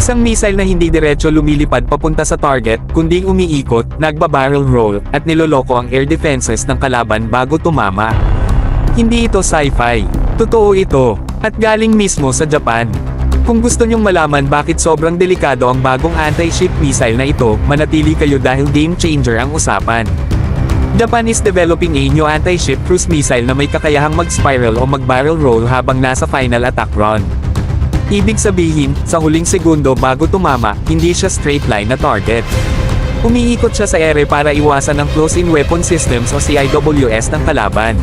Isang missile na hindi diretso lumilipad papunta sa target, kundi umiikot, nagba-barrel roll, at niloloko ang air defenses ng kalaban bago tumama. Hindi ito sci-fi. Totoo ito, at galing mismo sa Japan. Kung gusto nyong malaman bakit sobrang delikado ang bagong anti-ship missile na ito, manatili kayo dahil game changer ang usapan. Japan is developing a new anti-ship cruise missile na may kakayahang mag-spiral o mag-barrel roll habang nasa final attack run. Ibig sabihin, sa huling segundo bago tumama, hindi siya straight line na target. Umiikot siya sa ere para iwasan ang close-in weapon systems o CIWS ng kalaban.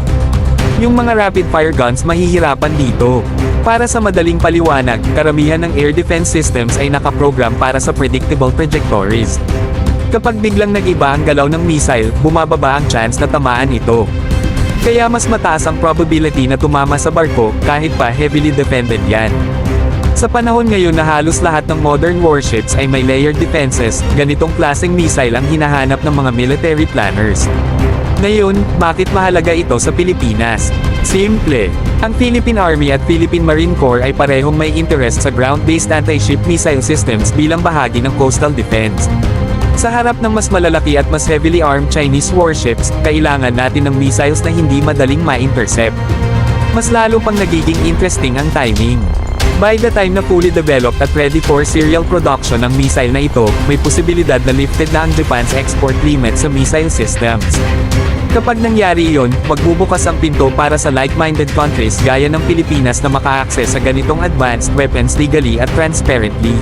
Yung mga rapid-fire guns mahihirapan dito. Para sa madaling paliwanag, karamihan ng air defense systems ay nakaprogram para sa predictable trajectories. Kapag biglang nag-iba ang galaw ng missile, bumababa ang chance na tamaan ito. Kaya mas mataas ang probability na tumama sa barko, kahit pa heavily defended yan. Sa panahon ngayon na halos lahat ng modern warships ay may layered defenses, ganitong klaseng missile ang hinahanap ng mga military planners. Ngayon, bakit mahalaga ito sa Pilipinas? Simple. Ang Philippine Army at Philippine Marine Corps ay parehong may interest sa ground-based anti-ship missile systems bilang bahagi ng coastal defense. Sa harap ng mas malalaki at mas heavily armed Chinese warships, kailangan natin ng missiles na hindi madaling ma-intercept. Mas lalo pang nagiging interesting ang timing. By the time na fully developed at ready for serial production ang missile na ito, may posibilidad na lifted na ang Japan's export limit sa missile systems. Kapag nangyari iyon, magbubukas ang pinto para sa like-minded countries gaya ng Pilipinas na maka-access sa ganitong advanced weapons legally at transparently.